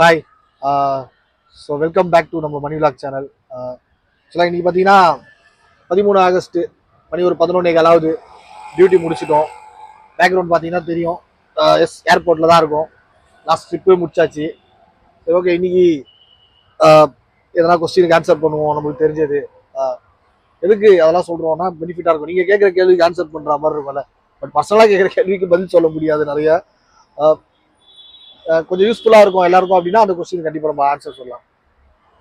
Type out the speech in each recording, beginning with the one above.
Hi. So welcome back to நம்ம Mani vlog channel. ஆக்சுவலாக இன்னைக்கு பார்த்தீங்கன்னா 13 ஆகஸ்ட்டு மணி ஒரு 11:15 டியூட்டி முடிச்சிட்டோம். பேக்ரவுண்ட் பார்த்தீங்கன்னா தெரியும். எஸ், ஏர்போர்ட்டில் தான் இருக்கும். லாஸ்ட் ட்ரிப்பு முடிச்சாச்சு. சரி, ஓகே. இன்னைக்கு எதனா கொஸ்டினுக்கு ஆன்சர் பண்ணுவோம், நம்மளுக்கு தெரிஞ்சது. எதுக்கு அதெல்லாம் சொல்கிறோம்னா பெனிஃபிட்டாக இருக்கும். நீங்கள் கேட்குற கேள்விக்கு ஆன்சர் பண்ணுற மாதிரி இருக்கும்ல. பட் பர்சனலாக கேட்குற கேள்விக்கு பதில் சொல்ல முடியாது நிறைய. கொஞ்சம் யூஸ்ஃபுல்லாக இருக்கும் எல்லாருக்கும் அப்படின்னா அந்த கொஸ்டின் கண்டிப்பாக நம்ம ஆன்சர் சொல்லலாம்.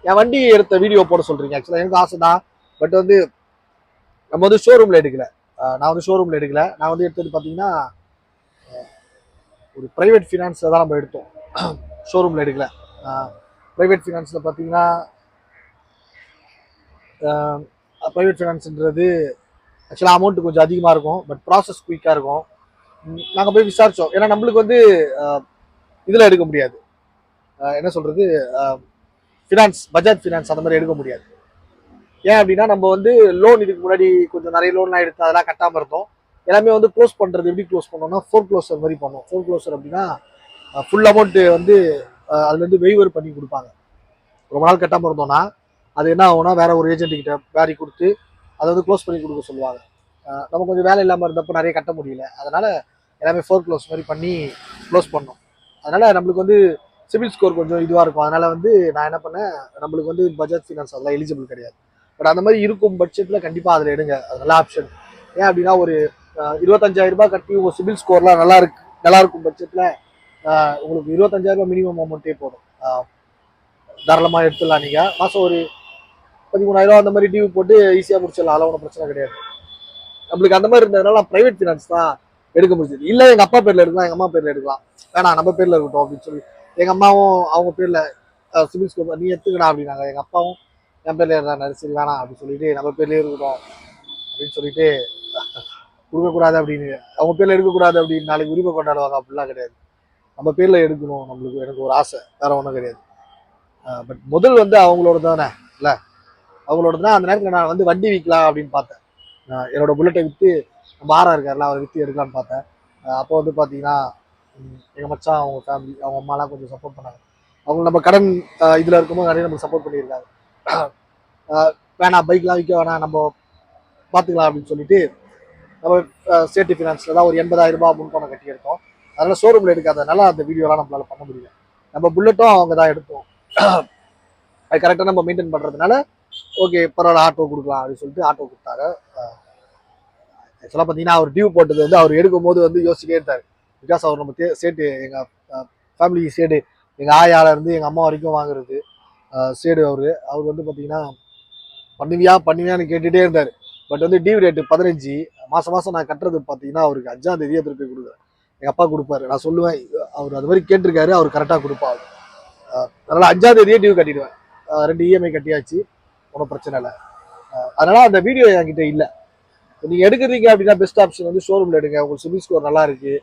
என் வண்டி எடுத்த வீடியோ போட சொல்கிறீங்க. ஆக்சுவலாக எனக்கு ஆசை தான். பட் நம்ம ஷோரூமில் எடுக்கல. நான் ஷோரூமில் எடுக்கல. நான் எடுத்தது பார்த்தீங்கன்னா ஒரு ப்ரைவேட் ஃபினான்ஸில் தான் நம்ம எடுத்தோம். ஷோரூமில் எடுக்கல. ப்ரைவேட் ஃபினான்ஸில் பார்த்தீங்கன்னா ப்ரைவேட் ஃபினான்ஸுன்றது ஆக்சுவலாக அமௌண்ட்டு கொஞ்சம் அதிகமாக இருக்கும். பட் ப்ராசஸ் குயிக்காக இருக்கும். நாங்கள் போய் விசாரித்தோம். ஏன்னா நம்மளுக்கு இதில் எடுக்க முடியாது. என்ன சொல்கிறது, ஃபினான்ஸ், பஜாஜ் ஃபினான்ஸ் அந்த மாதிரி எடுக்க முடியாது. ஏன் அப்படின்னா நம்ம லோன் இதுக்கு முன்னாடி கொஞ்சம் நிறைய லோன்லாம் எடுத்து அதெல்லாம் கட்டாமல் இருந்தோம். எல்லாமே க்ளோஸ் பண்ணுறது எப்படி க்ளோஸ் பண்ணோம்னா ஃபோர் க்ளோசர் மாதிரி பண்ணோம். ஃபோர் க்ளோசர் அப்படின்னா ஃபுல் அமௌண்ட்டு அதுலேருந்து வெய்வர் பண்ணி கொடுப்பாங்க. ரொம்ப நாள் கட்டாமல் இருந்தோம்னா அது என்ன ஆகும்னா வேற ஒரு ஏஜென்ட்டுக்கிட்ட வேரி கொடுத்து அதை க்ளோஸ் பண்ணி கொடுக்க சொல்லுவாங்க. நம்ம கொஞ்சம் வேலை இல்லாமல் இருந்தப்போ நிறைய கட்ட முடியல. அதனால் எல்லாமே ஃபோர் க்ளோஸ் மாதிரி பண்ணி க்ளோஸ் பண்ணோம். அதனால் நம்மளுக்கு சிபில் ஸ்கோர் கொஞ்சம் இதுவாக இருக்கும். அதனால் நான் என்ன பண்ணேன், நம்மளுக்கு பஜாஜ் ஃபினான்ஸ் அதெல்லாம் எலிஜிபிள் கிடையாது. பட் அந்த மாதிரி இருக்கும் பட்சத்தில் கண்டிப்பாக அதில் எடுங்க. அது நல்ல ஆப்ஷன். ஏன் அப்படின்னா ஒரு 25,000 ரூபாய் கட்டி உங்கள் சிபில் ஸ்கோர்லாம் நல்லா இருக்கும் பட்சத்தில் உங்களுக்கு 25,000 ரூபாய் மினிமம் அமௌண்ட்டே போதும். தாராளமாக எடுத்துடலாம். நீங்கள் மாதம் ஒரு 13,000 ரூபா அந்த மாதிரி டியூ போட்டு ஈஸியாக முடிச்சிடலாம். அதெல்லாம் ஒன்றும் பிரச்சனை கிடையாது. நம்மளுக்கு அந்த மாதிரி இருந்ததுனால ப்ரைவேட் ஃபினான்ஸ் தான் எடுக்க முடிஞ்சது. இல்லை எங்கள் அப்பா பேரில் எடுக்கலாம், எங்கள் அம்மா பேரில் எடுக்கலாம், வேணாம் நம்ம பேரில் இருக்கட்டும் அப்படின்னு சொல்லி எங்கள் அம்மாவும் அவங்க பேரில் சிபில் ஸ்கோர் நீ எடுத்துக்கடா அப்படின்னாங்க. எங்கள் அப்பாவும் என் பேரில் இருந்தாங்க. சரி வேணாம் அப்படின்னு சொல்லிட்டு நம்ம பேர்லேயே இருக்கட்டும் அப்படின்னு சொல்லிட்டு கொடுக்கக்கூடாது அப்படின்னு, அவங்க பேரில் எடுக்கக்கூடாது அப்படின்னு நாளைக்கு உரிமை கொண்டாடுவாங்க. அப்படிலாம் கிடையாது. நம்ம பேரில் எடுக்கணும். எனக்கு ஒரு ஆசை, வேற ஒன்றும் கிடையாது. பட் முதல் அவங்களோட தானே, இல்லை அவங்களோட தான். அந்த நேரத்தில் நான் வண்டி விற்கலாம் அப்படின்னு பார்த்தேன். என்னோட புல்லட்டை விற்று நம்ம ஆறா இருக்காருல அவரை விற்று எடுக்கலான்னு பார்த்தேன். அப்போ பார்த்தீங்கன்னா எங்கள் மச்சான், அவங்க ஃபேமிலி, அவங்க அம்மாலாம் கொஞ்சம் சப்போர்ட் பண்ணாங்க. அவங்க நம்ம கடன் இதில் இருக்கும்போது நிறைய நம்மளுக்கு சப்போர்ட் பண்ணியிருக்காங்க. வேணாம் பைக்லாம் விற்க வேணாம், நம்ம பார்த்துக்கலாம் அப்படின்னு சொல்லிட்டு நம்ம சேஃப்டி ஃபினான்ஸில் தான் ஒரு 80,000 ரூபாய் முன்பணம் கட்டி எடுத்தோம். அதனால் ஷோரூமில் எடுக்காதனால அந்த வீடியோலாம் நம்மளால் பண்ண முடியல. நம்ம புல்லட்டும் அவங்க தான் எடுத்தோம். அது கரெக்டாக நம்ம மெயின்டைன் பண்ணுறதுனால ஓகே பரவாயில்ல ஆட்டோ கொடுக்கலாம் அப்படின்னு சொல்லிட்டு ஆட்டோ கொடுத்தாரு. ஆக்சுவலாக பார்த்தீங்கன்னா அவர் டியூ போட்டது அவர் எடுக்கும்போது யோசிச்சுட்டே இருந்தார். பிகாஸ் அவர் நம்ம சேட்டு, எங்கள் ஃபேமிலி சேடு, எங்கள் ஆயாலேருந்து எங்கள் அம்மா வரைக்கும் வாங்குறது சேடு. அவர் பார்த்தீங்கன்னா பண்ணுவியான்னு கேட்டுகிட்டே இருந்தார். பட் டியூ ரேட்டு 15 மாதம் நான் கட்டுறது பார்த்தீங்கன்னா அவருக்கு 5ஆம் தேதியே திருப்பி கொடுக்குறேன். எங்கள் அப்பா கொடுப்பாரு. நான் சொல்லுவேன் அவர் அது மாதிரி கேட்டிருக்காரு, அவர் கரெக்டாக கொடுப்பாரு. அதனால் 5ஆம் தேதியே டியூ கட்டிடுவேன். 2 இஎம்ஐ கட்டியாச்சு, ஒன்றும் பிரச்சனை இல்லை. அதனால் அந்த வீடியோ என்கிட்ட இல்லை. நீங்கள் எடுக்கிறீங்க அப்படின்னா பெஸ்ட் ஆப்ஷன் ஷோரூமில் எடுங்க. உங்களுக்கு சிபில் ஸ்கோர் நல்லா இருக்குது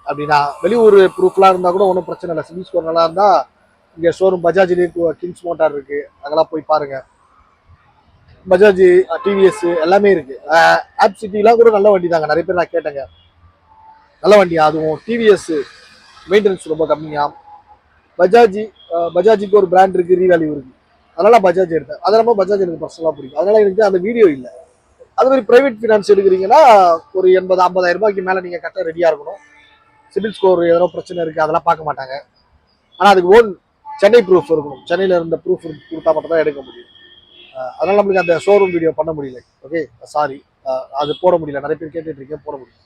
அப்படின்னா, வெளியூர் ப்ரூஃப்லாம் இருந்தால் கூட ஒன்றும் பிரச்சனை இல்லை. சிபில் ஸ்கோர் நல்லா இருந்தால் இங்கே ஷோரூம் பஜாஜ்லேயே கிங்ஸ் மோட்டார் இருக்குது, அதெல்லாம் போய் பாருங்கள். பஜாஜ், டிவிஎஸ் எல்லாமே இருக்குது. ஆப் சிட்டிலாம் கூட நல்ல வண்டி தாங்க. நிறைய பேர் நான் கேட்டேங்க, நல்ல வண்டியா. அதுவும் டிவிஎஸ் மெயின்டெனன்ஸ் ரொம்ப கம்மியாக. பஜாஜுக்கு ஒரு பிராண்ட் இருக்குது, ரீவேல்யூ இருக்குது. அதனால் பஜாஜ் எடுத்தேன். அது இல்லாமல் பஜாஜ் எனக்கு பர்சனலாக பிடிக்கும். அதனால் எனக்கு அந்த வீடியோ இல்லை. அது மாதிரி ப்ரைவேட் ஃபினான்ஸ் எடுக்கிறீங்கன்னா ஒரு 80,000-50,000 ரூபாய்க்கு மேலே நீங்கள் கட்ட ரெடியாக இருக்கணும். சிபில் ஸ்கோர் ஏதோ பிரச்சனை இருக்குது அதெல்லாம் பார்க்க மாட்டாங்க. ஆனால் அதுக்கு ஓன் சென்னை ப்ரூஃப் இருக்கணும். சென்னையில் இருந்த ப்ரூஃப் கொடுத்தா மட்டும் தான் எடுக்க முடியும். அதனால் நம்மளுக்கு அந்த ஷோரூம் வீடியோ பண்ண முடியல. ஓகே சாரி, அது போட முடியல. நிறைய பேர் கேட்டுட்டு இருக்கேன், போட முடியல.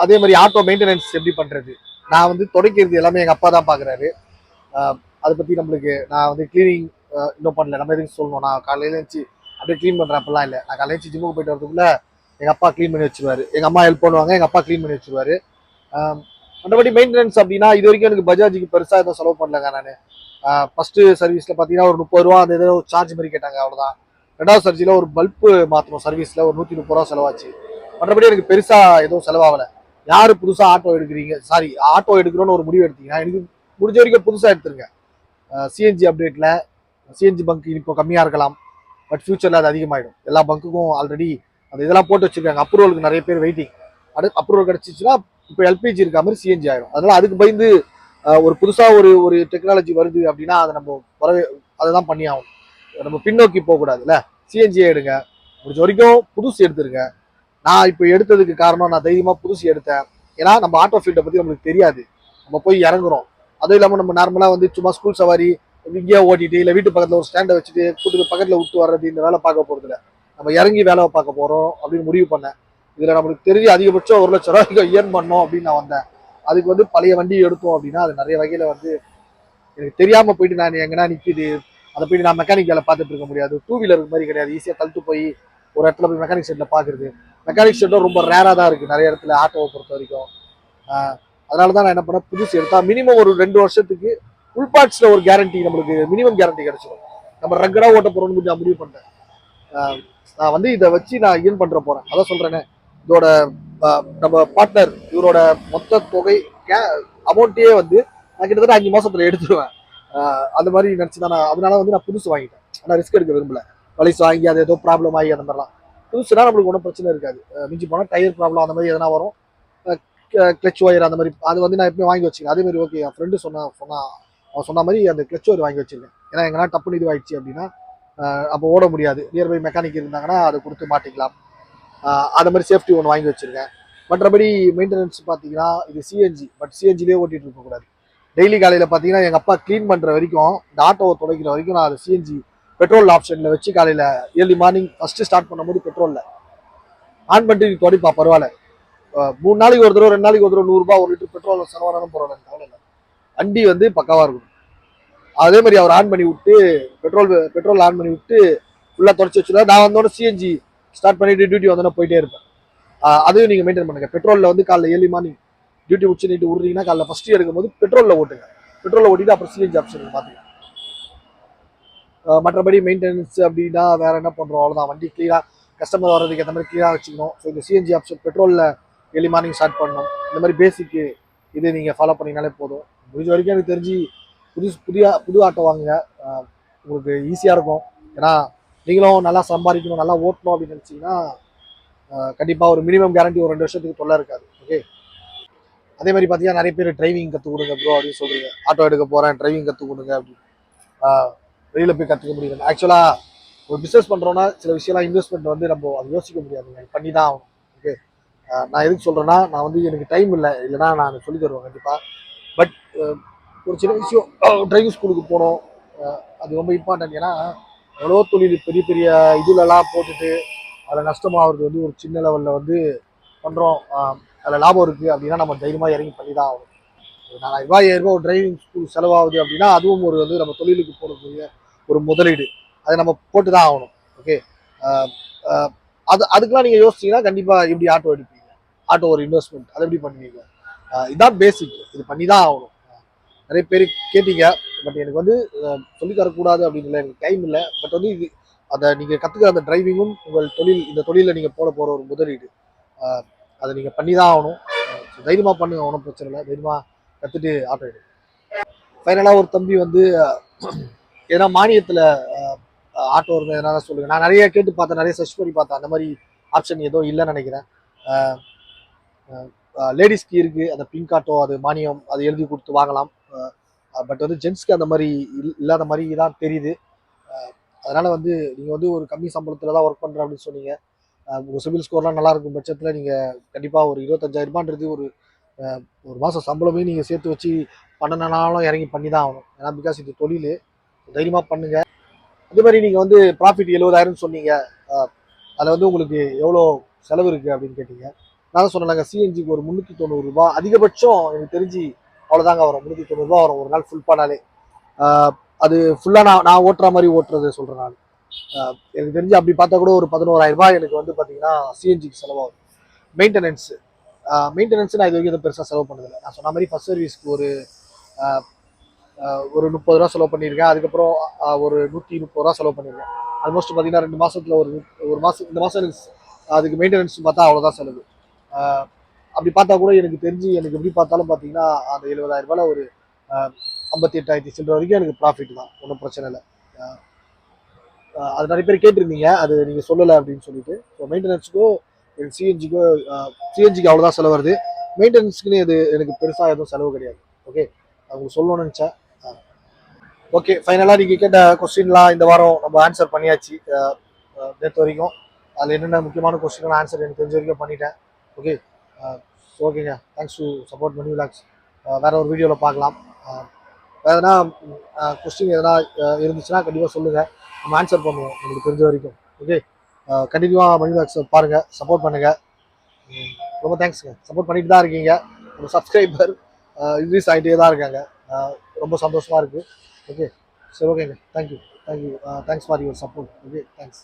அதே மாதிரி ஆட்டோ மெயின்டெனன்ஸ் எப்படி பண்ணுறது, நான் தொடக்கிறது எல்லாமே எங்கள் அப்பா தான் பார்க்குறாரு. அதை பற்றி நம்மளுக்கு நான் கிளீனிங் இன்னும் பண்ணல. நம்ம எதுவும் சொல்லணும், நான் காலையில் எழுந்துச்சு அப்படியே க்ளீன் பண்ணுறேன் அப்படிலாம் இல்லை. நான் காலையில் எழுந்துச்சு ஜிம்முக்கு போயிட்டு வரதுக்குள்ளே எங்கள் அப்பா க்ளீன் பண்ணி வச்சுருவாரு. எங்கள் அம்மா ஹெல்ப் பண்ணுவாங்க, எங்கள் அப்பா க்ளீன் பண்ணி வச்சுருவாரு. மற்றபடி மெயின்டெனன்ஸ் அப்படின்னா இது வரைக்கும் எனக்கு பஜாஜுக்கு பெருசாக எதுவும் செலவு பண்ணலங்க. நான் ஃபஸ்ட்டு சர்வீஸில் பார்த்தீங்கன்னா ஒரு 30 ரூபா அந்த ஏதோ சார்ஜ் மாதிரி கேட்டாங்க, அவ்வளோதான். 2வது சர்வீஸில் ஒரு பல்ப்பு மாற்றணும், சர்வீஸில் ஒரு 130 ரூபா செலவாச்சு. மற்றபடி எனக்கு பெருசாக எதுவும் செலவாகலை. யார் புதுசாக ஆட்டோ எடுக்கிறீங்க, சாரி ஆட்டோ எடுக்கிறோன்னு ஒரு முடிவு எடுத்தீங்கன்னா எனக்கு முடிஞ்ச வரைக்கும் புதுசாக எடுத்துருங்க. சிஎன்ஜி அப்டேட்டில் சிஎன்ஜி பங்க் இப்போ கம்மியாக இருக்கலாம். பட் ஃபியூச்சரில் அது அதிகமாகிடும். எல்லா பங்குக்கும் ஆல்ரெடி அந்த இதெல்லாம் போட்டு வச்சிருக்காங்க. அப்ரூவலுக்கு நிறைய பேர் வெயிட்டிங். அப்ரூவல் கிடச்சிச்சுன்னா இப்போ எல்பிஜி இருக்க மாதிரி சிஎன்ஜி ஆகிடும். அதனால அதுக்கு பயந்து ஒரு புதுசாக ஒரு டெக்னாலஜி வருது அப்படின்னா அதை நம்ம வரவே அதை தான் பண்ணி ஆகும். நம்ம பின்னோக்கி போகக்கூடாதுல்ல. சிஎன்ஜியை எடுங்க, முடிஞ்ச வரைக்கும் புதுசு எடுத்துருங்க. நான் இப்போ எடுத்ததுக்கு காரணம் நான் தைரியமாக புதுசு எடுத்தேன். ஏன்னா நம்ம ஆட்டோ ஃபீல்டை பற்றி நம்மளுக்கு தெரியாது. நம்ம போய் இறங்குறோம். அதுவும் இல்லாமல் நம்ம நார்மலாக வந்து சும்மா ஸ்கூல் சவாரி இங்கேயே ஓட்டிட்டு இல்லை வீட்டு பக்கத்தில் ஒரு ஸ்டாண்டை வச்சுட்டு கூட்டு பக்கத்தில் விட்டு வர்றது இந்த வேலை பார்க்க போகிறதில்ல. நம்ம இறங்கி வேலை பார்க்க போகிறோம் அப்படின்னு முடிவு பண்ணேன். இதில் நம்மளுக்கு தெரிஞ்சு அதிகபட்சம் 1,00,000 ரூபாய்க்கு ஏர்ன் பண்ணோம் அப்படின்னு நான் வந்தேன். அதுக்கு வந்து பழைய வண்டி எடுத்தோம் அப்படின்னா அது நிறைய வகையில் வந்து எனக்கு தெரியாமல் போயிட்டு நான் எங்கன்னா நிற்கிது அதை போய் நான் மெக்கானிக் வேலை பார்த்துட்டு இருக்க முடியாது. டூ வீலர் மாதிரி கிடையாது. ஈஸியாக தள்ளிட்டு போய் ஒரு இடத்துல போய் மெக்கானிக் செட்டில் பார்க்குறது. மெக்கானிக் செட்டும் ரொம்ப ரேராக தான் இருக்குது நிறைய இடத்துல ஆட்டோவை பொறுத்த வரைக்கும். அதனால தான் நான் என்ன பண்ணேன், புதுசு எடுத்தா மினிமம் ஒரு 2 வருஷத்துக்கு ஃபுல் பார்ட்ஸில் ஒரு கேரண்டி நம்மளுக்கு மினிமம் கேரண்டி கிடைச்சிடும். நம்ம ரக்கடாக ஓட்ட போகிறோம்னு கொஞ்சம் முடிவு பண்ணேன். நான் வந்து இதை வச்சு நான் ஏன் பண்ணுற போகிறேன். அதான் சொல்கிறேனே, இதோட நம்ம பார்ட்னர் இவரோட மொத்த தொகை அமௌண்ட்டே வந்து நான் கிட்டத்தட்ட 5 மாசத்துல எடுத்துருவேன். அந்த மாதிரி நினச்சி தான் நான் அதனால வந்து நான் புதுசு வாங்கிட்டேன். ஆனால் ரிஸ்க் எடுக்க விரும்பல. பழசு வாங்கி அது ஏதோ ப்ராப்ளம் ஆகி அந்த மாதிரிலாம். புதுசுனா நம்மளுக்கு ஒன்றும் பிரச்சனை இருக்காது. மிஞ்சி போனால் டயர் ப்ராப்ளம் அந்த மாதிரி எதனா வரும், கிளச் ஒயர் அந்த மாதிரி அது வந்து நான் எப்பயும் வாங்கி வச்சுக்கேன். அதே மாதிரி ஓகே என் ஃப்ரெண்டு அவன் சொன்ன மாதிரி அந்த கிளச் ஒயர் வாங்கி வச்சிருக்கேன். ஏன்னா எங்கன்னா டப்புன்னு இது ஆயிடுச்சு அப்படின்னா அப்போ ஓட முடியாது. நியர்பை மெக்கானிக் இருந்தாங்கன்னா அதை கொடுத்து மாட்டிக்கலாம். அந்த மாதிரி சேஃப்டி ஒன்று வாங்கி வச்சிருக்கேன். மற்றபடி மெயின்டெனன்ஸ் பார்த்தீங்கன்னா இது சிஎன்ஜி, பட் சிஎன்ஜிலே ஓட்டிட்டு இருக்கக்கூடாது. டெய்லி காலையில் பார்த்தீங்கன்னா எங்கள் அப்பா க்ளீன் பண்ணுற வரைக்கும் இந்த ஆட்டோவை துடைக்கிற வரைக்கும் நான் அதை சிஎன்ஜி பெட்ரோல் ஆப்ஷனில் வச்சு காலையில் ஏர்லி மார்னிங் ஃபஸ்ட்டு ஸ்டார்ட் பண்ணும்போது பெட்ரோலில் ஆன் பண்ணிட்டு துடைப்பா பரவாயில்ல. 3 நாளைக்கு ஒரு தடவை 2 நாளைக்கு ஒரு தடவை 100 ரூபாய் 1 லிட்டர் பெட்ரோல் செலவானாலும் பரவாயில்ல, கவலை இல்லை. வண்டி வந்து பக்காவாக இருக்கும். அதே மாதிரி அவர் ஆன் பண்ணி விட்டு பெட்ரோல் ஆன் பண்ணி விட்டு ஃபுல்லாக தொடச்சி வச்சுருவார். நான் வந்தோடனே சிஎன்ஜி ஸ்டார்ட் பண்ணிட்டு டியூட்டி வந்தோடனே போயிட்டே இருப்பேன். அதையும் நீங்கள் மெயின்டைன் பண்ணுங்க. பெட்ரோலில் வந்து காலைல ஏர்லி மார்னிங் டியூட்டி முடிச்சு நீட்டு விட்றீங்கன்னா காலைல ஃபஸ்ட்டு எடுக்கும்போது பெட்ரோலில் ஓட்டுங்க. பெட்ரோலில் ஓட்டிட்டு அப்புறம் சிஎன்ஜி ஆப்ஷன் பார்த்துக்கலாம். மற்றபடி மெயின்டெனன்ஸ் அப்படின்னா வேற என்ன பண்ணுறோம், அவ்வளோதான். வண்டி கிளியராக கஸ்டமர் வர்றதுக்கு ஏற்ற மாதிரி கிளியராக வச்சுக்கணும். ஸோ இந்த சிஎன்ஜி ஆப்ஷன் பெட்ரோலில் ஏர்லி மார்னிங் ஸ்டார்ட் பண்ணணும். இந்த மாதிரி பேசிக்கு இது நீங்கள் ஃபாலோ பண்ணிங்கனாலே போதும். முடிஞ்ச வரைக்கும் எனக்கு தெரிஞ்சு புது ஆட்டோ வாங்குங்க. உங்களுக்கு ஈஸியாக இருக்கும். ஏன்னா நீங்களும் நல்லா சம்பாதிக்கணும், நல்லா ஓட்டணும் அப்படின்னு நினச்சிங்கன்னா கண்டிப்பாக ஒரு மினிமம் கேரண்டி ஒரு 2 வருஷத்துக்கு தொல்லை இருக்காது. ஓகே. அதே மாதிரி பார்த்தீங்கன்னா நிறைய பேர் டிரைவிங் கற்றுக் கொடுங்க ப்ரோ அப்படின்னு சொல்கிறீங்க. ஆட்டோ எடுக்க போகிறேன், டிரைவிங் கற்றுக் கொடுங்க அப்படின்னு. வெளியில் போய் கற்றுக்க முடியாது. ஆக்சுவலாக ஒரு பிஸ்னஸ் பண்ணுறோன்னா சில விஷயம்லாம் இன்வெஸ்ட்மெண்ட் வந்து நம்ம அது யோசிக்க முடியாதுங்க, பண்ணி தான் ஆகணும். ஓகே. நான் எதுக்கு சொல்கிறேன்னா, நான் வந்து எனக்கு டைம் இல்லைன்னா நான் சொல்லி தருவேன் கண்டிப்பாக. பட் ஒரு சின்ன விஷயம், டிரைவிங் ஸ்கூலுக்கு போகணும், அது ரொம்ப இம்பார்ட்டன்ட். ஏன்னா எவ்வளோ தொழில் பெரிய பெரிய இதுலலாம் போட்டுட்டு அதில் நஷ்டமாகிறது வந்து ஒரு சின்ன லெவலில் வந்து பண்ணுறோம், அதில் லாபம் இருக்குது அப்படின்னா நம்ம தைரியமாக இறங்கி பண்ணி தான் ஆகணும். ஒரு 4,000 ரூபாய் ஒரு டிரைவிங் ஸ்கூல் செலவாகுது அப்படின்னா அதுவும் ஒரு வந்து நம்ம தொழிலுக்கு போடக்கூடிய ஒரு முதலீடு. அதை நம்ம போட்டு தான் ஆகணும். ஓகே. அதுக்கெல்லாம் நீங்கள் யோசிச்சிங்கன்னா கண்டிப்பாக எப்படி ஆட்டோ எடுப்பீங்க, ஆட்டோ ஒரு இன்வெஸ்ட்மெண்ட், அதை எப்படி பண்ணுவீங்க, இதுதான் பேசிக். இது பண்ணி தான் ஆகணும். நிறைய பேர் கேட்டீங்க, பட் எனக்கு வந்து சொல்லித்தரக்கூடாது அப்படின்னு இல்லை, எனக்கு டைம் இல்லை. பட் வந்து இது அதை நீங்கள் கற்றுக்கிற அந்த டிரைவிங்கும் உங்கள் தொழில், இந்த தொழிலில் நீங்கள் போட போகிற ஒரு முதலீடு, அதை நீங்கள் பண்ணி தான் ஆகணும். தைரியமாக பண்ணுங்க, ஒன்றும் பிரச்சனை இல்லை. தைரியமாக கற்றுட்டு ஆட்டோ எடுங்க. ஃபைனலாக ஒரு தம்பி வந்து ஏன்னா மானியத்தில் ஆட்டோ இருந்தால் எதனா சொல்லுங்கள். நான் நிறைய கேட்டு பார்த்தேன், நிறைய சர்ச் பண்ணி பார்த்தேன், அந்த மாதிரி ஆப்ஷன் எதுவும் இல்லைன்னு நினைக்கிறேன். லேடிஸ்க்கு இருக்குது அந்த பிங்க் ஆட்டோ, அது மானியம், அது எழுதி கொடுத்து வாங்கலாம். பட் வந்து ஜென்ஸ்க்கு அந்த மாதிரி இல்லாத மாதிரி தான் தெரியுது. அதனால் வந்து நீங்கள் வந்து ஒரு கம்மி சம்பளத்தில் தான் ஒர்க் பண்ணுறேன் அப்படின்னு சொன்னீங்க. உங்கள் சிவில் ஸ்கோர்லாம் நல்லா இருக்கும் பட்சத்தில் நீங்கள் கண்டிப்பாக ஒரு 25,000 ரூபான்றது ஒரு மாதம் சம்பளமே நீங்கள் சேர்த்து வச்சு பண்ணனாலும் இறங்கி பண்ணி தான் ஆகணும். ஏன்னா பிகாஸ் இது தொழில், தைரியமாக பண்ணுங்கள். அதே மாதிரி நீங்கள் வந்து ப்ராஃபிட் 70,000 சொன்னீங்க, அதில் வந்து உங்களுக்கு எவ்வளோ செலவு இருக்குது அப்படின்னு கேட்டீங்க. நான் தான் சொன்னேங்க, சிஎன்ஜிக்கு ஒரு 390 ரூபாய் அதிகபட்சம் எனக்கு தெரிஞ்சு அவ்வளோதாங்க வரும். 390 ரூபா வரும் ஒரு நாள் ஃபுல் பண்ணாலே. அது ஃபுல்லாக நான் ஓட்டுற மாதிரி ஓட்டுறது சொல்கிறேன் நான். எனக்கு தெரிஞ்சு அப்படி பார்த்தா கூட ஒரு 11,000 ரூபாய் எனக்கு வந்து பார்த்தீங்கன்னா சிஎன்ஜிக்கு செலவாகும். மெயின்டெனன்ஸ் நான் இது வரைக்கும் எதுவும் பெருசாக செலவு பண்ணதில்லை. நான் சொன்ன மாதிரி ஃபர்ஸ்ட் சர்வீஸ்க்கு ஒரு 30 ரூபா செலவு பண்ணியிருக்கேன். அதுக்கப்புறம் ஒரு 130 ரூபா செலவு பண்ணியிருக்கேன். ஆல்மோஸ்ட் பார்த்தீங்கன்னா 2 மாதத்தில் ஒரு மாதம், இந்த மாதம் எனக்கு அதுக்கு மெயின்டெனன்ஸ் பார்த்தா அவ்வளோதான் செலவு. அப்படி பார்த்தா கூட எனக்கு தெரிஞ்சு எனக்கு எப்படி பார்த்தாலும் பார்த்தீங்கன்னா அந்த 70,000 ரூபாயில் ஒரு 58,000 சில்லற வரைக்கும் எனக்கு ப்ராஃபிட் தான், ஒன்றும் பிரச்சனை இல்லை. அது நிறைய பேர் கேட்டிருந்தீங்க, அது நீங்கள் சொல்லலை அப்படின்னு சொல்லிட்டு. ஸோ மெயின்டெனன்ஸுக்கும் சிஎன்ஜிக்கோ சிஎன்ஜிக்கு அவ்வளோதான் செலவு வருது. மெயின்டெனன்ஸ்க்குன்னு இது எனக்கு பெருசாக எதுவும் செலவு கிடையாது. ஓகே, உங்களுக்கு சொல்லணும்னு நினச்சேன். ஓகே, ஃபைனலாக நீங்கள் கேட்ட கொஸ்டின்லாம் இந்த வாரம் நம்ம ஆன்சர் பண்ணியாச்சு. நேற்று வரைக்கும் அதில் என்னென்ன முக்கியமான கொஸ்டின் ஆன்சர் எனக்கு தெரிஞ்ச வரைக்கும் பண்ணிட்டேன். ஓகே, ஓகேங்க. Thanks to support Mani vlogs. வேற ஒரு வீடியோவில் பார்க்கலாம். வேறு எதனா கொஸ்டின் எதனா இருந்துச்சுன்னா கண்டிப்பாக சொல்லுங்கள், நம்ம ஆன்சர் பண்ணுவோம் நம்மளுக்கு தெரிஞ்ச வரைக்கும். ஓகே, கண்டினியூவாக மணி விலாக்ஸ் பாருங்கள், சப்போர்ட் பண்ணுங்கள். ரொம்ப தேங்க்ஸுங்க, சப்போர்ட் பண்ணிட்டு தான் இருக்கீங்க. நம்ம சப்ஸ்கிரைபர் இன்க்ரீஸ் ஆகிட்டே தான் இருக்காங்க. ரொம்ப சந்தோஷமாக இருக்குது. ஓகே, சரி, ஓகேங்க. Thank you, thank you, thanks for your support. Okay, thanks.